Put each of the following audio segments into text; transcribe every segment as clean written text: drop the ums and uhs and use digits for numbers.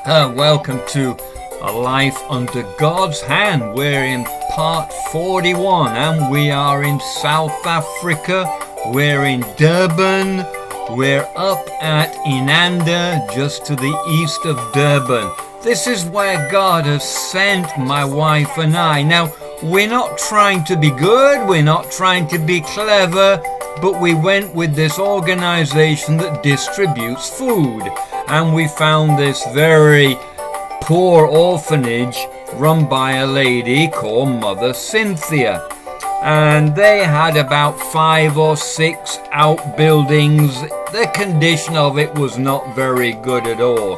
Welcome to A Life Under God's Hand. We're in part 41 and we are in South Africa. We're in Durban. We're up at Inanda, just to the east of Durban. This is where God has sent my wife and I. Now, we're not trying to be good, we're not trying to be clever, but we went with this organization that distributes food. And we found this very poor orphanage run by a lady called Mother Cynthia. And they had about 5 or 6 outbuildings. The condition of it was not very good at all.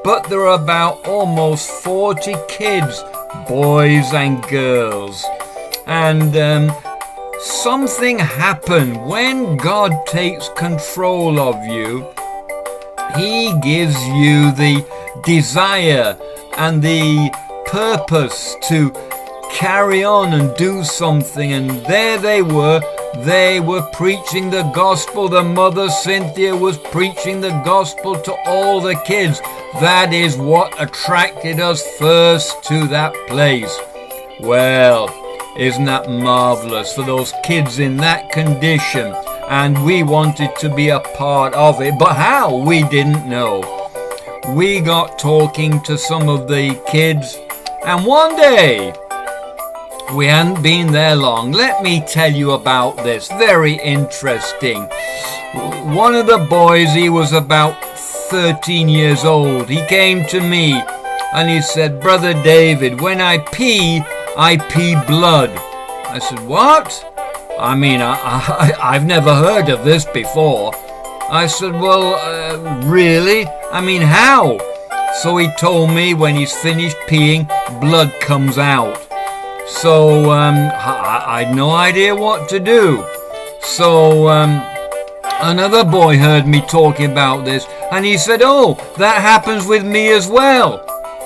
But there are about almost 40 kids, boys and girls. And something happened. When God takes control of you, He gives you the desire and the purpose to carry on and do something. And there they were preaching the gospel. The Mother Cynthia was preaching the gospel to all the kids. That is what attracted us first to that place. Well, isn't that marvelous for those kids in that condition? And we wanted to be a part of it, but how? We didn't know. We got talking to some of the kids, and one day, we hadn't been there long. Let me tell you about this. Very interesting. One of the boys, he was about 13 years old. He came to me and he said, "Brother David, when I pee blood." I said, "What?" I mean, I've never heard of this before. I said, "Well, really? I mean, how?" So he told me when he's finished peeing, blood comes out. So I had no idea what to do. So another boy heard me talking about this, and he said, "Oh, that happens with me as well."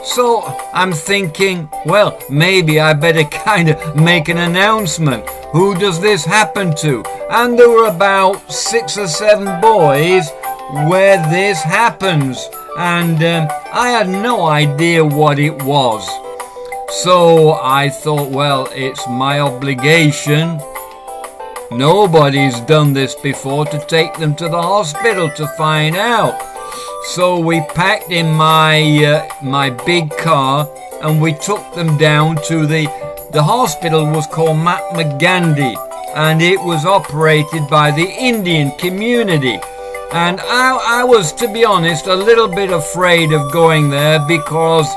So I'm thinking, well, maybe I better kind of make an announcement. Who does this happen to? And there were about 6 or 7 boys where this happens. And I had no idea what it was. So I thought, well, it's my obligation. Nobody's done this before, to take them to the hospital to find out. So we packed in my big car and we took them down to the hospital. Was called Mahatma Gandhi, and it was operated by the Indian community. And I was, to be honest, a little bit afraid of going there because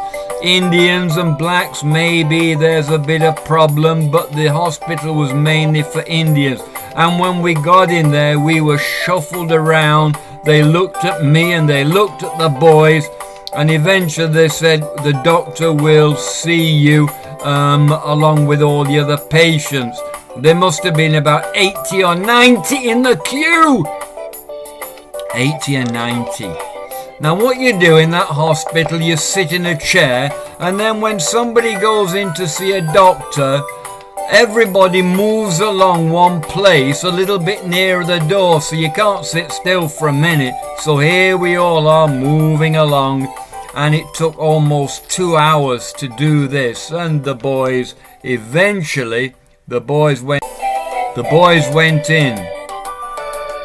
Indians and blacks, maybe there's a bit of problem, but the hospital was mainly for Indians. And when we got in there, we were shuffled around. They looked at me and they looked at the boys, and eventually they said, "The doctor will see you along with all the other patients." There must have been about 80 or 90 in the queue. 80 and 90. Now what you do in that hospital, you sit in a chair, and then when somebody goes in to see a doctor, everybody moves along one place a little bit nearer the door, so you can't sit still for a minute. So here we all are moving along, and it took almost 2 hours to do this. And the boys went in,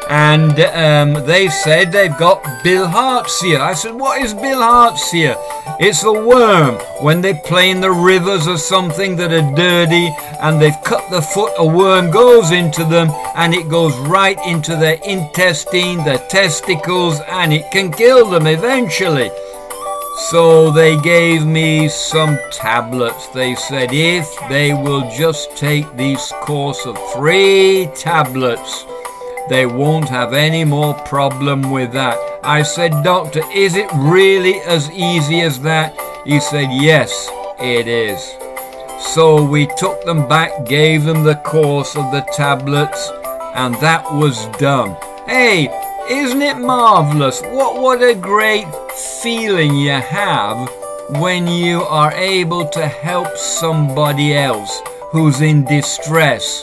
and they said they've got bilharzia. I said, "What is bilharzia?" "It's a worm. When they play in the rivers or something that are dirty and they've cut the foot, a worm goes into them and it goes right into their intestine, their testicles, and it can kill them eventually." So they gave me some tablets. They said if they will just take this course of 3 tablets, they won't have any more problem with that. I said, "Doctor, is it really as easy as that?" He said, "Yes, it is." So we took them back, gave them the course of the tablets, and that was done. Hey, isn't it marvelous? What a great feeling you have when you are able to help somebody else who's in distress.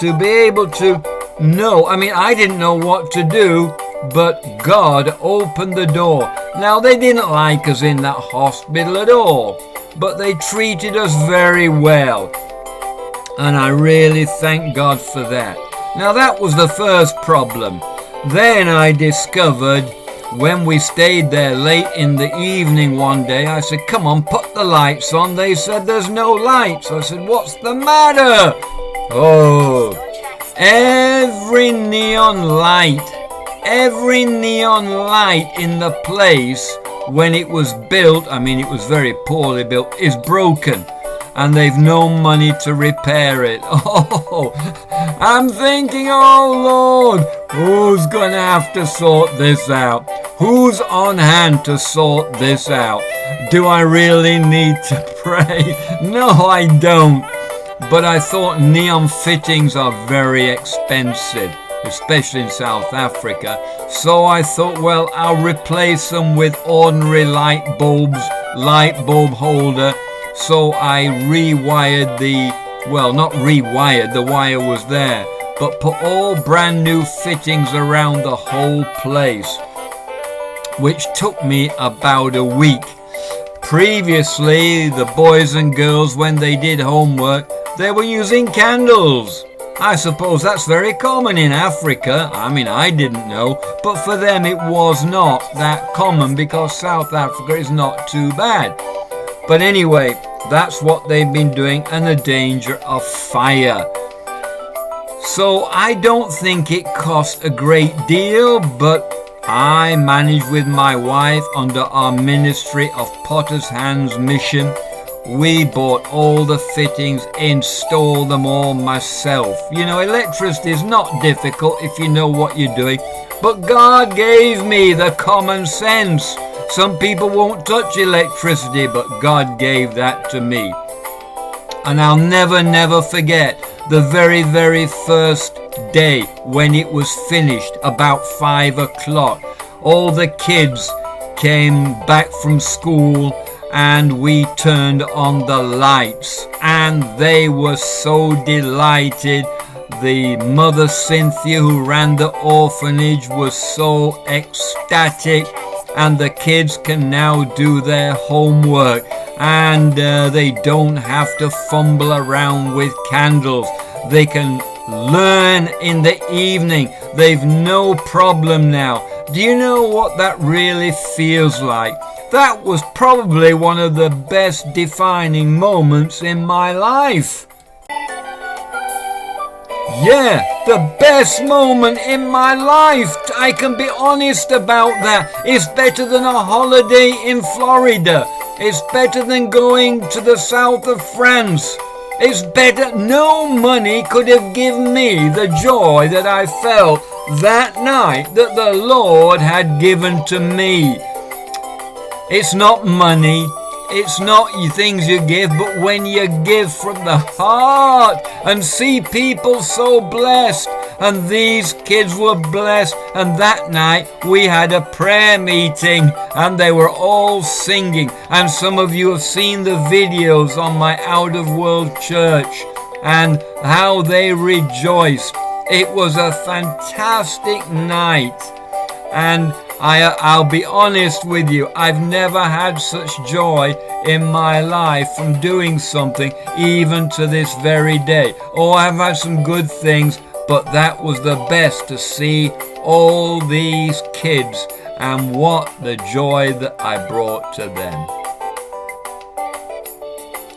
To be able to know, I mean, I didn't know what to do, but God opened the door. Now, they didn't like us in that hospital at all, but they treated us very well. And I really thank God for that. Now, that was the first problem. Then I discovered, when we stayed there late in the evening one day, I said, come on, put the lights on. They said, there's no lights. I said, what's the matter? Oh, every neon light in the place when it was built, I mean, it was very poorly built, is broken. And they've no money to repair it. Oh, I'm thinking, oh Lord, who's going to have to sort this out? Who's on hand to sort this out? Do I really need to pray? No, I don't. But I thought neon fittings are very expensive, especially in South Africa. So I thought, well, I'll replace them with ordinary light bulb holder. So I rewired not rewired, the wire was there, but put all brand new fittings around the whole place, which took me about a week. Previously, the boys and girls, when they did homework, they were using candles. I suppose that's very common in Africa. I mean, I didn't know, but for them it was not that common because South Africa is not too bad. But anyway, that's what they've been doing, and the danger of fire. So I don't think it cost a great deal, but I managed with my wife under our Ministry of Potter's Hands mission. We bought all the fittings, installed them all myself. You know, electricity is not difficult if you know what you're doing, but God gave me the common sense. Some people won't touch electricity, but God gave that to me. And I'll never forget the very, very first day when it was finished, about 5 o'clock. All the kids came back from school and we turned on the lights, and they were so delighted. The mother Cynthia, who ran the orphanage, was so ecstatic, and the kids can now do their homework, and they don't have to fumble around with candles. They can learn in the evening. They've no problem now. Do you know what that really feels like? That was probably one of the best defining moments in my life. Yeah, the best moment in my life. I can be honest about that. It's better than a holiday in Florida. It's better than going to the south of France. It's better. No money could have given me the joy that I felt that night that the Lord had given to me. It's not money. It's not things you give, but when you give from the heart and see people so blessed, and these kids were blessed, and that night we had a prayer meeting and they were all singing, and some of you have seen the videos on my Out of World Church and how they rejoiced. It was a fantastic night, and I'll be honest with you, I've never had such joy in my life from doing something, even to this very day. Oh, I've had some good things, but that was the best, to see all these kids and what the joy that I brought to them.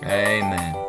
Amen.